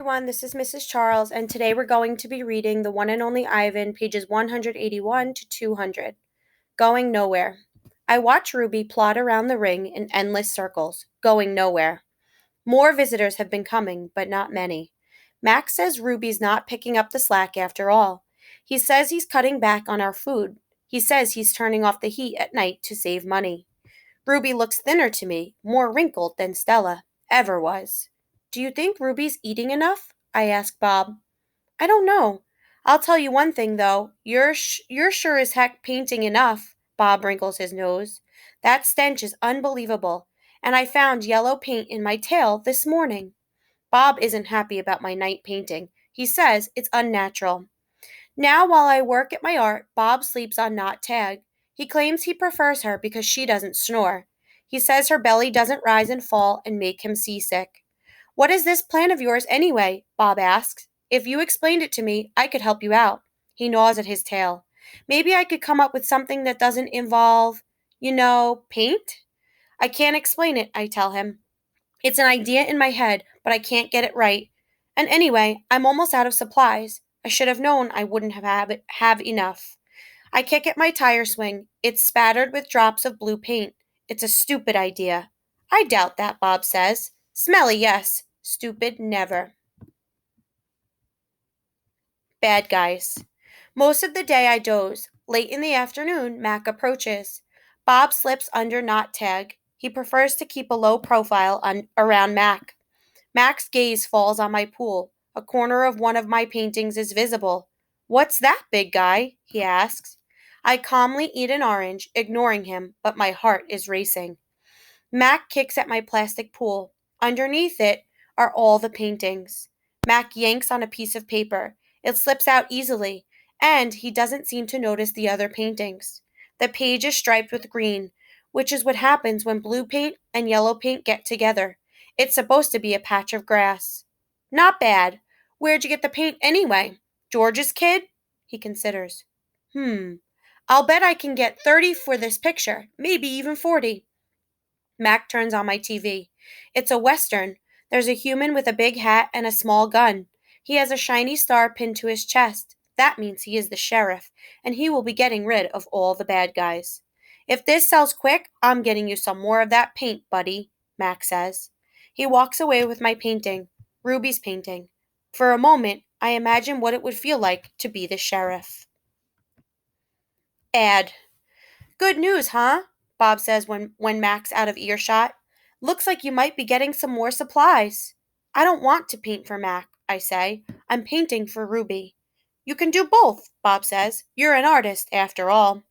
Everyone, this is Mrs. Charles, and today we're going to be reading The One and Only Ivan, pages 181 to 200. Going nowhere. I watch Ruby plod around the ring in endless circles, going nowhere. More visitors have been coming, but not many. Max says Ruby's not picking up the slack after all. He says he's cutting back on our food. He says he's turning off the heat at night to save money. Ruby looks thinner to me, more wrinkled than Stella ever was. Do you think Ruby's eating enough? I ask Bob. I don't know. I'll tell you one thing, though. You're sure as heck painting enough. Bob wrinkles his nose. That stench is unbelievable, and I found yellow paint in my tail this morning. Bob isn't happy about my night painting. He says it's unnatural. Now, while I work at my art, Bob sleeps on Not Tag. He claims he prefers her because she doesn't snore. He says her belly doesn't rise and fall and make him seasick. What is this plan of yours anyway? Bob asks. If you explained it to me, I could help you out. He gnaws at his tail. Maybe I could come up with something that doesn't involve, paint? I can't explain it, I tell him. It's an idea in my head, but I can't get it right. And anyway, I'm almost out of supplies. I should have known I wouldn't have enough. I kick at my tire swing. It's spattered with drops of blue paint. It's a stupid idea. I doubt that, Bob says. Smelly, yes. Stupid, never. Bad guys. Most of the day I doze. Late in the afternoon, Mac approaches. Bob slips under Not Tag. He prefers to keep a low profile around Mac. Mac's gaze falls on my pool. A corner of one of my paintings is visible. What's that, big guy? He asks. I calmly eat an orange, ignoring him, but my heart is racing. Mac kicks at my plastic pool. Underneath it are all the paintings. Mac yanks on a piece of paper. It slips out easily, and he doesn't seem to notice the other paintings. The page is striped with green, which is what happens when blue paint and yellow paint get together. It's supposed to be a patch of grass. Not bad. Where'd you get the paint anyway? George's kid? He considers. I'll bet I can get 30 for this picture, maybe even 40. Mac turns on my TV. It's a Western. There's a human with a big hat and a small gun. He has a shiny star pinned to his chest. That means he is the sheriff, and he will be getting rid of all the bad guys. If this sells quick, I'm getting you some more of that paint, buddy, Mac says. He walks away with my painting, Ruby's painting. For a moment, I imagine what it would feel like to be the sheriff. Ad. Good news, huh? Bob says when Mac's out of earshot. Looks like you might be getting some more supplies. I don't want to paint for Mac, I say. I'm painting for Ruby. You can do both, Bob says. You're an artist, after all.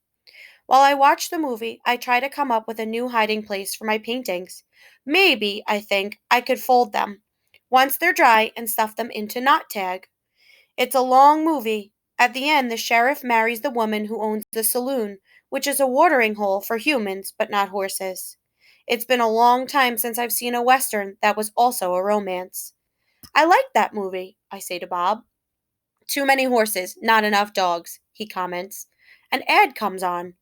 While I watch the movie, I try to come up with a new hiding place for my paintings. Maybe, I think, I could fold them, once they're dry, and stuff them into Not Tag. It's a long movie. At the end, the sheriff marries the woman who owns the saloon, which is a watering hole for humans, but not horses. It's been a long time since I've seen a Western that was also a romance. I like that movie, I say to Bob. Too many horses, not enough dogs, he comments. An ad comes on.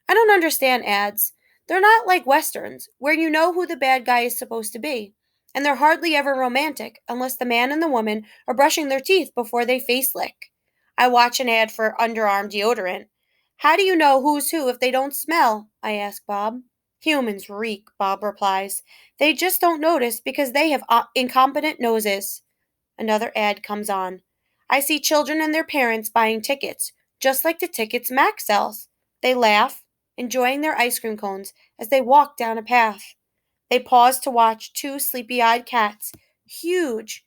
I don't understand ads. They're not like Westerns, where you know who the bad guy is supposed to be. And they're hardly ever romantic, unless the man and the woman are brushing their teeth before they face lick. I watch an ad for underarm deodorant. How do you know who's who if they don't smell? I ask Bob. Humans reek, Bob replies. They just don't notice because they have incompetent noses. Another ad comes on. I see children and their parents buying tickets, just like the tickets Mac sells. They laugh, enjoying their ice cream cones as they walk down a path. They pause to watch two sleepy eyed cats, huge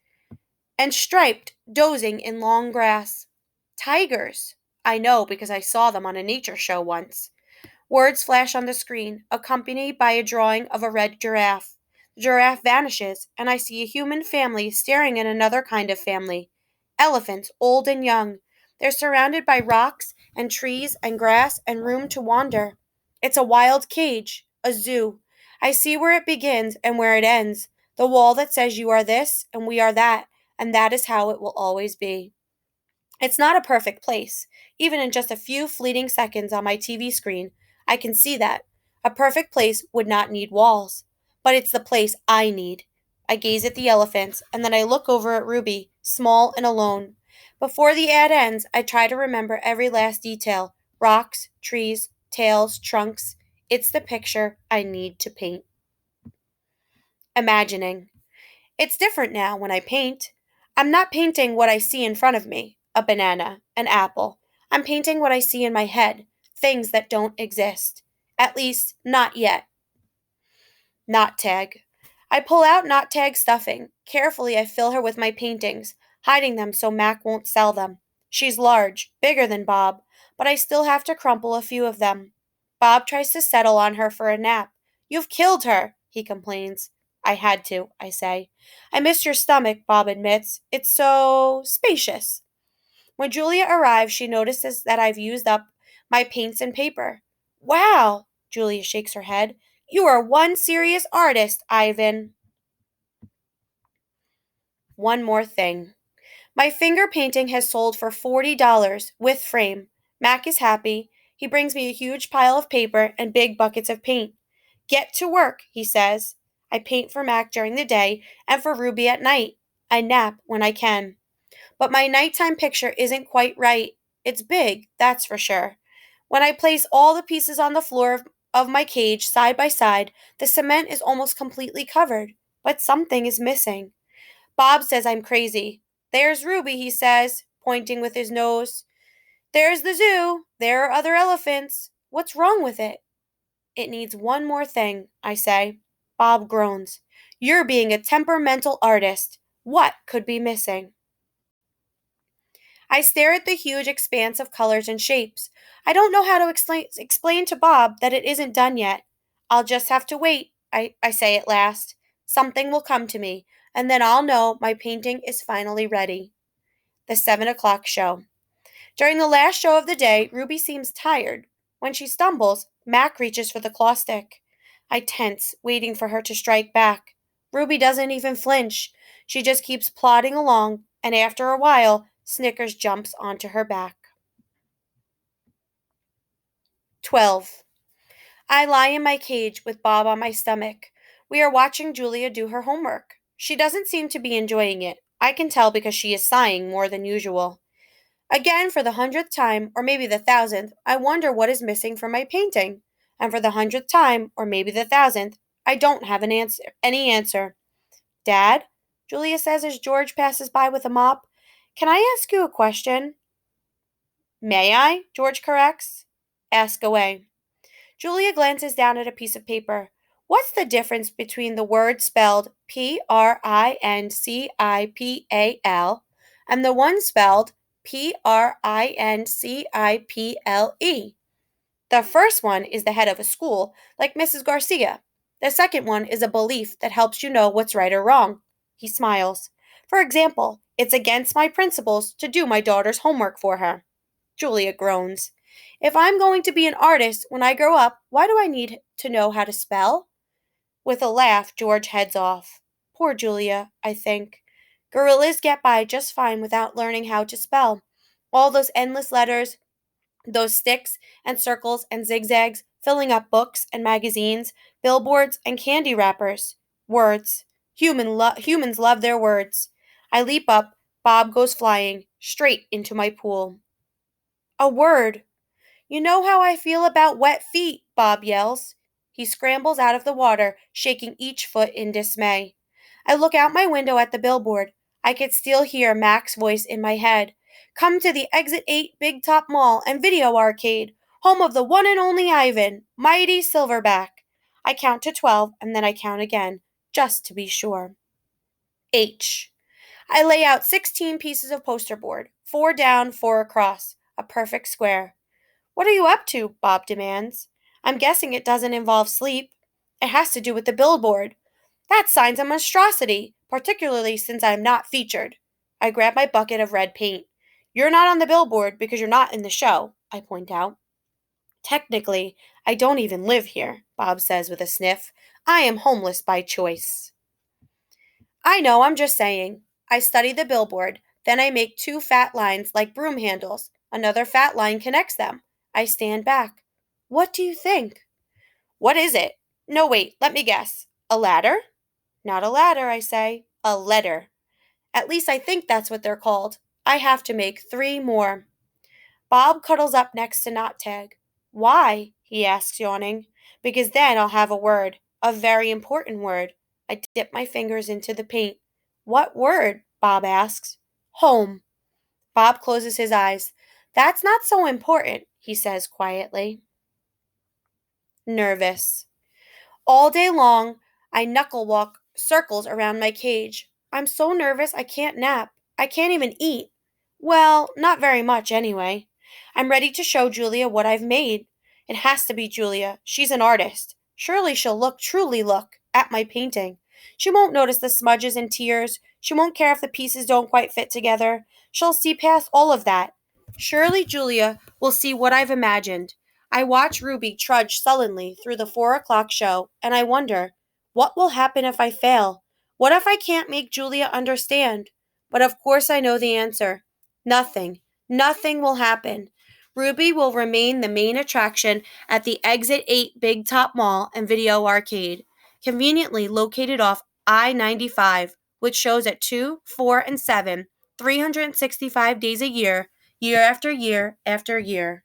and striped, dozing in long grass. Tigers! I know because I saw them on a nature show once. Words flash on the screen, accompanied by a drawing of a red giraffe. The giraffe vanishes, and I see a human family staring at another kind of family. Elephants, old and young. They're surrounded by rocks and trees and grass and room to wander. It's a wild cage, a zoo. I see where it begins and where it ends. The wall that says you are this and we are that, and that is how it will always be. It's not a perfect place. Even in just a few fleeting seconds on my TV screen, I can see that. A perfect place would not need walls. But it's the place I need. I gaze at the elephants, and then I look over at Ruby. small and alone. Before the ad ends, I try to remember every last detail: rocks, trees, tails, trunks. It's the picture I need to paint. Imagining. It's different now when I paint. I'm not painting what I see in front of me: a banana, an apple. I'm painting what I see in my head, things that don't exist. At least, not yet. Knot tag. I pull out knot tag stuffing. Carefully, I fill her with my paintings, hiding them so Mac won't sell them. She's large, bigger than Bob, but I still have to crumple a few of them. Bob tries to settle on her for a nap. You've killed her, he complains. I had to, I say. I missed your stomach, Bob admits. It's so spacious. When Julia arrives, she notices that I've used up my paints and paper. Wow, Julia shakes her head. You are one serious artist, Ivan. One more thing. My finger painting has sold for $40 with frame. Mac is happy. He brings me a huge pile of paper and big buckets of paint. Get to work, he says. I paint for Mac during the day and for Ruby at night. I nap when I can. But my nighttime picture isn't quite right. It's big, that's for sure. When I place all the pieces on the floor of my cage side by side, the cement is almost completely covered. But something is missing. Bob says I'm crazy. There's Ruby, he says, pointing with his nose. There's the zoo. There are other elephants. What's wrong with it? It needs one more thing, I say. Bob groans. You're being a temperamental artist. What could be missing? I stare at the huge expanse of colors and shapes. I don't know how to explain to Bob that it isn't done yet. I'll just have to wait, I say at last. Something will come to me, and then I'll know my painting is finally ready. The 7 o'clock show. During the last show of the day, Ruby seems tired. When she stumbles, Mac reaches for the claw stick. I tense, waiting for her to strike back. Ruby doesn't even flinch. She just keeps plodding along, and after a while, Snickers jumps onto her back. 12. I lie in my cage with Bob on my stomach. We are watching Julia do her homework. She doesn't seem to be enjoying it. I can tell because she is sighing more than usual. Again, for the 100th time, or maybe the 1,000th, I wonder what is missing from my painting. And for the 100th time, or maybe the 1,000th, I don't have any answer. Dad, Julia says as George passes by with a mop, can I ask you a question? May I? George corrects. Ask away. Julia glances down at a piece of paper. What's the difference between the word spelled Principal and the one spelled Principle? The first one is the head of a school, like Mrs. Garcia. The second one is a belief that helps you know what's right or wrong. He smiles. For example, it's against my principles to do my daughter's homework for her. Julia groans. If I'm going to be an artist when I grow up, why do I need to know how to spell? With a laugh, George heads off. Poor Julia, I think. Gorillas get by just fine without learning how to spell. All those endless letters, those sticks and circles and zigzags, filling up books and magazines, billboards and candy wrappers. Words. Humans love their words. I leap up. Bob goes flying, straight into my pool. A word. You know how I feel about wet feet, Bob yells. He scrambles out of the water, shaking each foot in dismay. I look out my window at the billboard. I could still hear Mac's voice in my head. Come to the Exit 8 Big Top Mall and Video Arcade, home of the one and only Ivan, mighty Silverback. I count to 12 and then I count again, just to be sure. H. I lay out 16 pieces of poster board, 4 down, 4 across, a perfect square. What are you up to? Bob demands. I'm guessing it doesn't involve sleep. It has to do with the billboard. That sign's a monstrosity, particularly since I'm not featured. I grab my bucket of red paint. You're not on the billboard because you're not in the show, I point out. Technically, I don't even live here, Bob says with a sniff. I am homeless by choice. I know, I'm just saying. I study the billboard. Then I make 2 fat lines like broom handles. Another fat line connects them. I stand back. What do you think? What is it? No, wait, let me guess. A ladder? Not a ladder, I say. A letter. At least I think that's what they're called. I have to make 3 more. Bob cuddles up next to Knot Tag. Why? He asks, yawning. Because then I'll have a word. A very important word. I dip my fingers into the paint. What word? Bob asks. Home. Bob closes his eyes. That's not so important, he says quietly. Nervous. All day long, I knuckle walk circles around my cage. I'm so nervous I can't nap. I can't even eat. Well, not very much anyway. I'm ready to show Julia what I've made. It has to be Julia. She's an artist. Surely she'll truly look, at my painting. She won't notice the smudges and tears. She won't care if the pieces don't quite fit together. She'll see past all of that. Surely Julia will see what I've imagined. I watch Ruby trudge sullenly through the 4 o'clock show, and I wonder, what will happen if I fail? What if I can't make Julia understand? But of course I know the answer. Nothing. Nothing will happen. Ruby will remain the main attraction at the Exit 8 Big Top Mall and Video Arcade, conveniently located off I-95, which shows at 2, 4, and 7, 365 days a year, year after year after year.